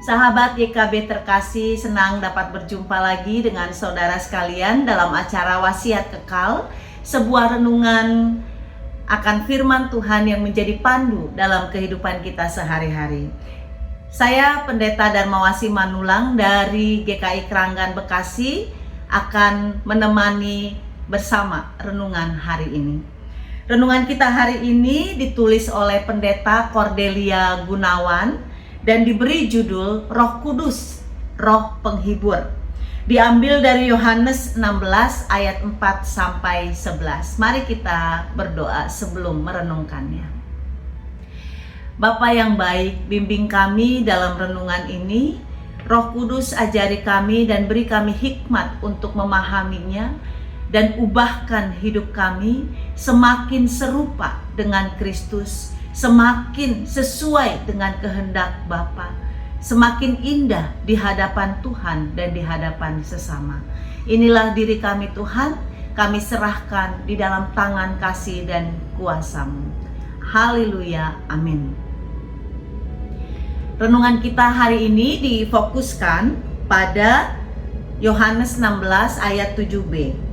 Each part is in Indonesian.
Sahabat YKB terkasih, senang dapat berjumpa lagi dengan saudara sekalian dalam acara Wasiat Kekal, sebuah renungan akan firman Tuhan yang menjadi pandu dalam kehidupan kita sehari-hari. Saya Pendeta Darmawasi Manulang dari GKI Kranggan Bekasi akan menemani bersama renungan hari ini. Renungan kita hari ini ditulis oleh Pendeta Cordelia Gunawan dan diberi judul Roh Kudus, Roh Penghibur. Diambil dari Yohanes 16 ayat 4 sampai 11. Mari kita berdoa sebelum merenungkannya. Bapa yang baik, bimbing kami dalam renungan ini. Roh Kudus ajari kami dan beri kami hikmat untuk memahaminya, dan ubahkan hidup kami semakin serupa dengan Kristus, semakin sesuai dengan kehendak Bapa, semakin indah di hadapan Tuhan dan di hadapan sesama. Inilah diri kami Tuhan, kami serahkan di dalam tangan kasih dan kuasa-Mu. Haleluya, amin. Renungan kita hari ini difokuskan pada Yohanes 16 ayat 7b.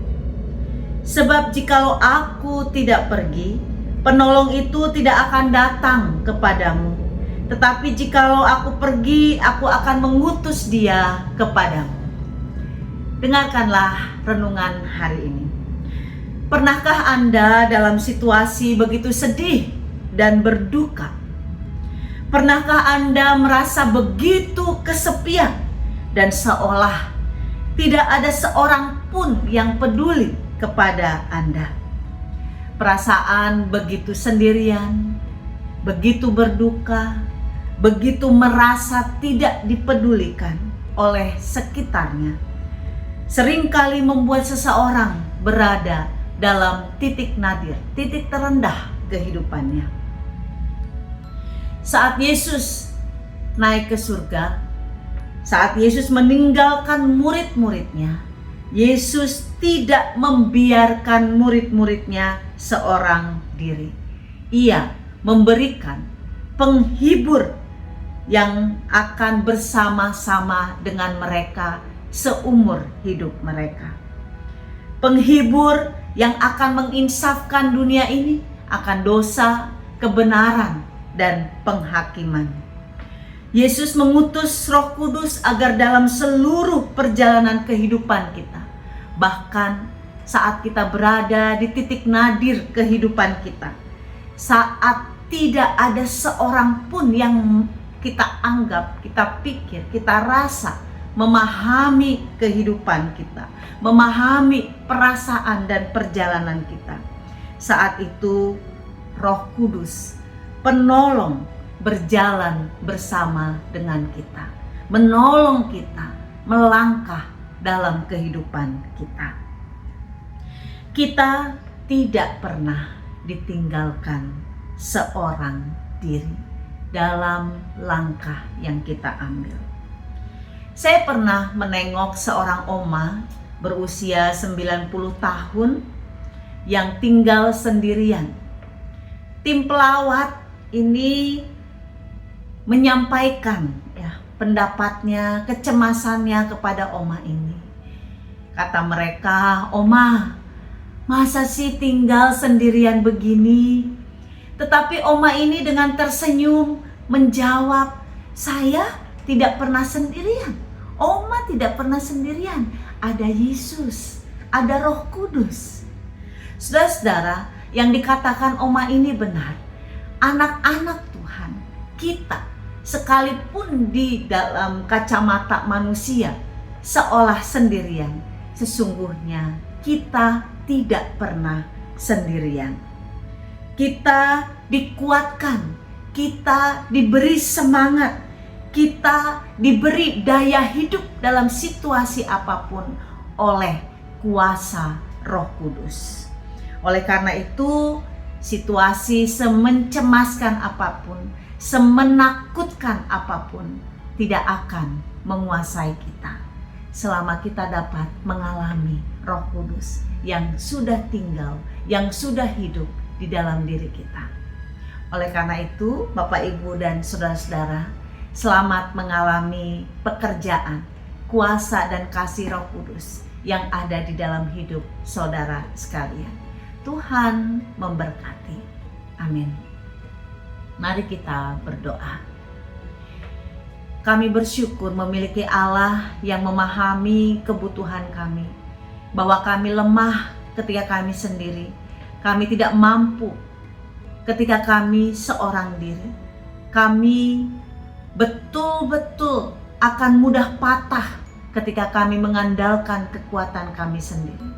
Sebab jikalau aku tidak pergi, penolong itu tidak akan datang kepadamu. Tetapi jikalau aku pergi, aku akan mengutus dia kepadamu. Dengarkanlah renungan hari ini. Pernahkah Anda dalam situasi begitu sedih dan berduka? Pernahkah Anda merasa begitu kesepian dan seolah tidak ada seorang pun yang peduli kepada Anda? Perasaan begitu sendirian, begitu berduka, begitu merasa tidak dipedulikan oleh sekitarnya, seringkali membuat seseorang berada dalam titik nadir, titik terendah kehidupannya. Saat Yesus naik ke surga, saat Yesus meninggalkan murid-muridnya, Yesus tidak membiarkan murid-muridnya seorang diri. Ia memberikan penghibur yang akan bersama-sama dengan mereka seumur hidup mereka. Penghibur yang akan menginsafkan dunia ini akan dosa, kebenaran, dan penghakiman. Yesus mengutus Roh Kudus agar dalam seluruh perjalanan kehidupan kita, bahkan saat kita berada di titik nadir kehidupan kita, saat tidak ada seorang pun yang kita anggap, kita pikir, kita rasa memahami kehidupan kita, memahami perasaan dan perjalanan kita, saat itu Roh Kudus, penolong, berjalan bersama dengan kita, menolong kita melangkah dalam kehidupan kita. Kita tidak pernah ditinggalkan seorang diri dalam langkah yang kita ambil. Saya pernah menengok seorang oma berusia 90 tahun yang tinggal sendirian. Tim pelawat ini menyampaikan pendapatnya, kecemasannya kepada oma ini. Kata mereka, "Oma, masa sih tinggal sendirian begini?" Tetapi oma ini dengan tersenyum menjawab, "Saya tidak pernah sendirian. Oma tidak pernah sendirian. Ada Yesus, ada Roh Kudus." Saudara-saudara, yang dikatakan oma ini benar. Anak-anak Tuhan, kita sekalipun di dalam kacamata manusia seolah sendirian, sesungguhnya kita tidak pernah sendirian. Kita dikuatkan, kita diberi semangat, kita diberi daya hidup dalam situasi apapun oleh kuasa Roh Kudus. Oleh karena itu, situasi semencemaskan apapun, semenakutkan apapun, tidak akan menguasai kita selama kita dapat mengalami Roh Kudus yang sudah tinggal, yang sudah hidup di dalam diri kita. Oleh karena itu, Bapak, Ibu, dan saudara-saudara, selamat mengalami pekerjaan, kuasa dan kasih Roh Kudus yang ada di dalam hidup saudara sekalian. Tuhan memberkati. Amin. Mari kita berdoa. Kami bersyukur memiliki Allah yang memahami kebutuhan kami, bahwa kami lemah ketika kami sendiri, kami tidak mampu ketika kami seorang diri. Kami betul-betul akan mudah patah ketika kami mengandalkan kekuatan kami sendiri.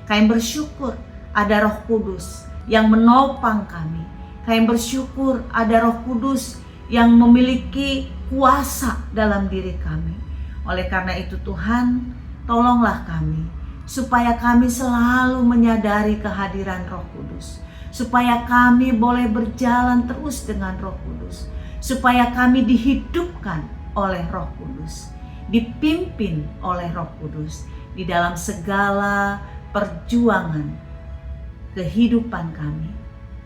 Kami bersyukur ada Roh Kudus yang menopang kami. Kami bersyukur ada Roh Kudus yang memiliki kuasa dalam diri kami. Oleh karena itu Tuhan, tolonglah kami supaya kami selalu menyadari kehadiran Roh Kudus, supaya kami boleh berjalan terus dengan Roh Kudus, supaya kami dihidupkan oleh Roh Kudus, dipimpin oleh Roh Kudus di dalam segala perjuangan kehidupan kami,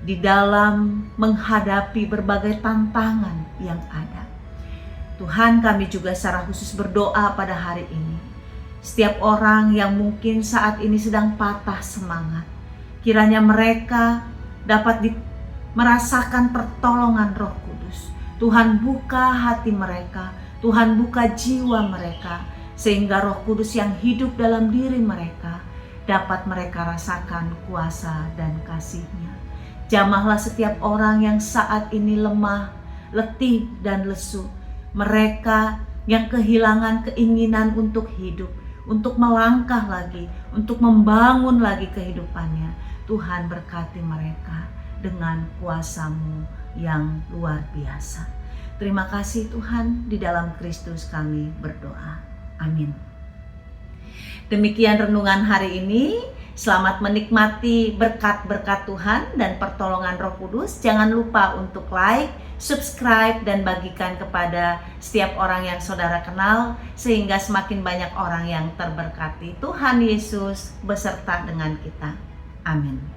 di dalam menghadapi berbagai tantangan yang ada. Tuhan, kami juga secara khusus berdoa pada hari ini. Setiap orang yang mungkin saat ini sedang patah semangat, kiranya mereka dapat merasakan pertolongan Roh Kudus. Tuhan buka hati mereka, Tuhan buka jiwa mereka, sehingga Roh Kudus yang hidup dalam diri mereka dapat mereka rasakan kuasa dan kasih-Nya. Jamahlah setiap orang yang saat ini lemah, letih dan lesu. Mereka yang kehilangan keinginan untuk hidup, untuk melangkah lagi, untuk membangun lagi kehidupannya. Tuhan berkati mereka dengan kuasa-Mu yang luar biasa. Terima kasih Tuhan, di dalam Kristus kami berdoa. Amin. Demikian renungan hari ini. Selamat menikmati berkat-berkat Tuhan dan pertolongan Roh Kudus. Jangan lupa untuk like, subscribe, dan bagikan kepada setiap orang yang saudara kenal, sehingga semakin banyak orang yang terberkati. Tuhan Yesus beserta dengan kita. Amin.